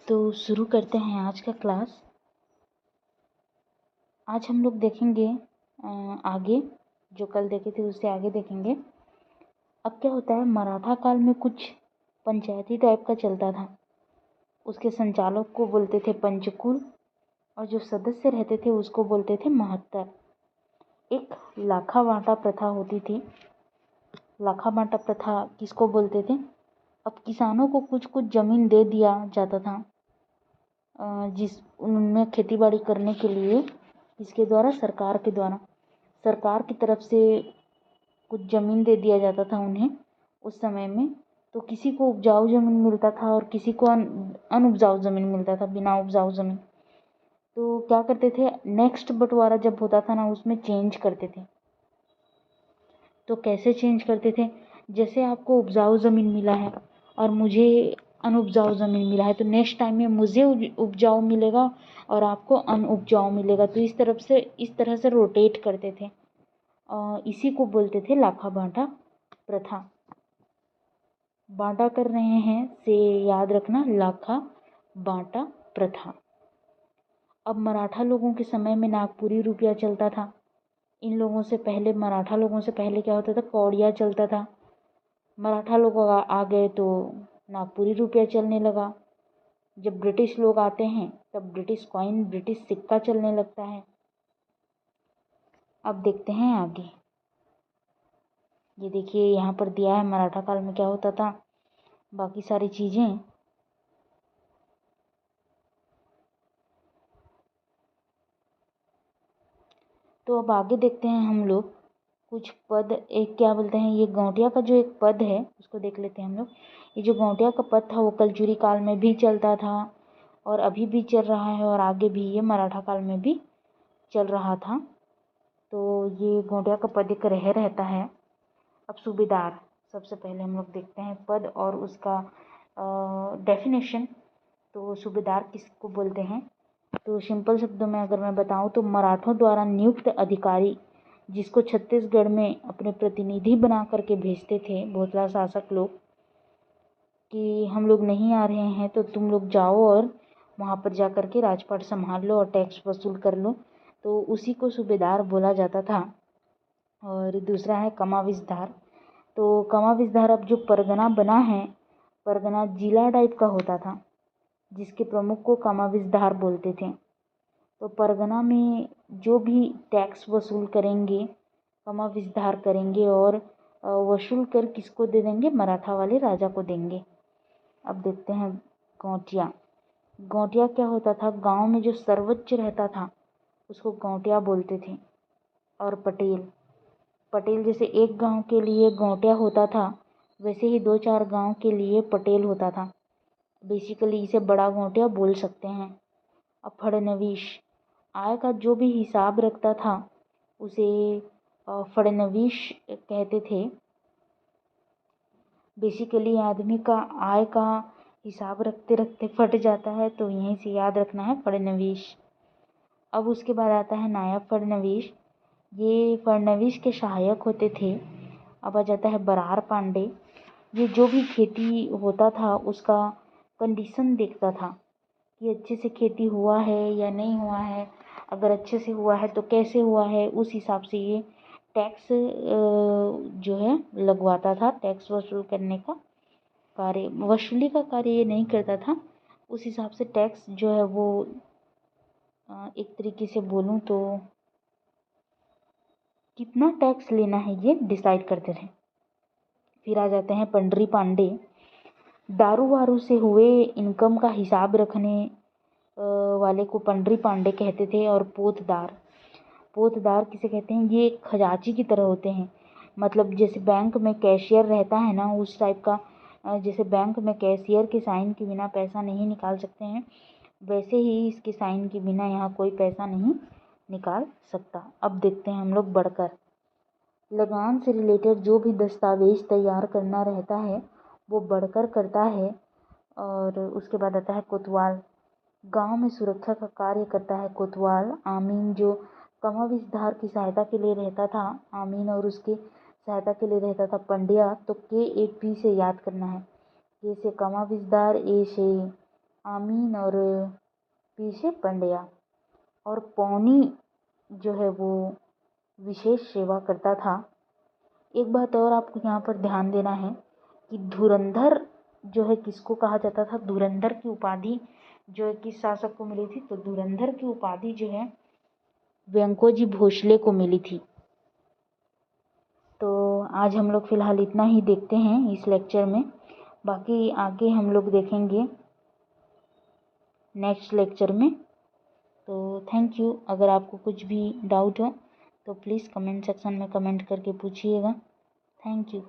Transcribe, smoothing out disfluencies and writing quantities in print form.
तो शुरू करते हैं आज का क्लास। आज हम लोग देखेंगे आगे, जो कल देखे थे उससे आगे देखेंगे। अब क्या होता है, मराठा काल में कुछ पंचायती टाइप का चलता था। उसके संचालक को बोलते थे पंचकुल और जो सदस्य रहते थे उसको बोलते थे महत्तर। एक लाखा बांटा प्रथा होती थी। लाखा बांटा प्रथा किसको बोलते थे? अब किसानों को कुछ कुछ ज़मीन दे दिया जाता था, जिस उनमें खेती बाड़ी करने के लिए। इसके द्वारा सरकार की तरफ से कुछ ज़मीन दे दिया जाता था उन्हें उस समय में। तो किसी को उपजाऊ ज़मीन मिलता था और किसी को अनउपजाऊ ज़मीन मिलता था, बिना उपजाऊ ज़मीन। तो क्या करते थे, नेक्स्ट बंटवारा जब होता था ना, उसमें चेंज करते थे। तो कैसे चेंज करते थे? जैसे आपको उपजाऊ ज़मीन मिला है और मुझे अनउपजाऊ ज़मीन मिला है, तो नेक्स्ट टाइम में मुझे उपजाऊ मिलेगा और आपको अनउपजाऊ मिलेगा। तो इस तरह से रोटेट करते थे। इसी को बोलते थे लाखा बांटा प्रथा। बांटा कर रहे हैं से याद रखना, लाखा बांटा प्रथा। अब मराठा लोगों के समय में नागपुरी रुपया चलता था। इन लोगों से पहले, मराठा लोगों से पहले क्या होता था, कौड़िया चलता था। मराठा लोग आ गए तो नागपुरी रुपया चलने लगा। जब ब्रिटिश लोग आते हैं तब ब्रिटिश कॉइन, ब्रिटिश सिक्का चलने लगता है। अब देखते हैं आगे। ये देखिए यहाँ पर दिया है मराठा काल में क्या होता था, बाकी सारी चीज़ें। तो अब आगे देखते हैं हम लोग कुछ पद। एक क्या बोलते हैं, ये गौटिया का जो एक पद है उसको देख लेते हैं हम लोग। ये जो गौटिया का पद था वो कलचुरी काल में भी चलता था और अभी भी चल रहा है और आगे भी ये मराठा काल में भी चल रहा था। तो ये गौटिया का पद एक रहता है। अब सूबेदार, सबसे पहले हम लोग देखते हैं पद और उसका डेफिनेशन। तो सूबेदार किसको बोलते हैं? तो सिंपल शब्दों में अगर मैं बताऊं तो मराठों द्वारा नियुक्त अधिकारी, जिसको छत्तीसगढ़ में अपने प्रतिनिधि बना करके भेजते थे भोसला शासक लोग, कि हम लोग नहीं आ रहे हैं तो तुम लोग जाओ और वहाँ पर जा कर के राजपाट संभाल लो और टैक्स वसूल कर लो। तो उसी को सूबेदार बोला जाता था। और दूसरा है कमाविसधार। तो कमाविसधार अब जो परगना बना है, परगना जिला टाइप का होता था जिसके प्रमुख को कमाविसधार बोलते थे। तो परगना में जो भी टैक्स वसूल करेंगे, कमाविसधार करेंगे और वसूल कर किसको दे देंगे? मराठा वाले राजा को देंगे। अब देखते हैं गौटिया। गौटिया क्या होता था? गांव में जो सर्वोच्च रहता था उसको गौटिया बोलते थे। और पटेल जैसे एक गांव के लिए गौटिया होता था, वैसे ही 2-4 गांव के लिए पटेल होता था। बेसिकली इसे बड़ा गौटिया बोल सकते हैं। अब फड़नवीश, आय का जो भी हिसाब रखता था उसे फड़नवीश कहते थे। बेसिकली आदमी का आय का हिसाब रखते रखते फट जाता है, तो यहीं से याद रखना है फड़नवीश। अब उसके बाद आता है नायब फड़नवीश। ये फड़नवीश के सहायक होते थे। अब आ जाता है बरार पांडे। ये जो भी खेती होता था उसका कंडीशन देखता था कि अच्छे से खेती हुआ है या नहीं हुआ है। अगर अच्छे से हुआ है तो कैसे हुआ है, उस हिसाब से ये टैक्स जो है लगवाता था। टैक्स वसूल करने का कार्य, वसूली का कार्य ये नहीं करता था। उस हिसाब से टैक्स जो है वो एक तरीके से बोलूँ तो कितना टैक्स लेना है ये डिसाइड करते थे। फिर आ जाते हैं पंडरी पांडे। दारू वारू से हुए इनकम का हिसाब रखने वाले को पंडरी पांडे कहते थे। और पोतदार किसे कहते हैं? ये खजांची की तरह होते हैं। मतलब जैसे बैंक में कैशियर रहता है ना, उस टाइप का। जैसे बैंक में कैशियर के साइन के बिना पैसा नहीं निकाल सकते हैं, वैसे ही इसके साइन के बिना यहाँ कोई पैसा नहीं निकाल सकता। अब देखते हैं हम लोग बढ़कर। लगान से रिलेटेड जो भी दस्तावेज तैयार करना रहता है वो बढ़कर करता है। और उसके बाद आता है कोतवाल। गांव में सुरक्षा का कार्य करता है कोतवाल। आमीन जो कमाविसधार की सहायता के लिए रहता था, आमीन और उसकी सहायता के लिए रहता था पंड्या। तो के एक पी से याद करना है। के से कमाविसधार, ए से आमीन और पीछे पंड्या और पौनी जो है वो विशेष सेवा करता था। एक बात और आपको यहाँ पर ध्यान देना है कि धुरंधर जो है किसको कहा जाता था। धुरंधर की उपाधि जो है किस शासक को मिली थी, तो धुरंधर की उपाधि जो है व्यंकोजी भोसले को मिली थी। तो आज हम लोग फ़िलहाल इतना ही देखते हैं इस लेक्चर में, बाकी आगे हम लोग देखेंगे नेक्स्ट लेक्चर में। तो थैंक यू। अगर आपको कुछ भी डाउट हो तो प्लीज़ कमेंट सेक्शन में कमेंट करके पूछिएगा। Thank you.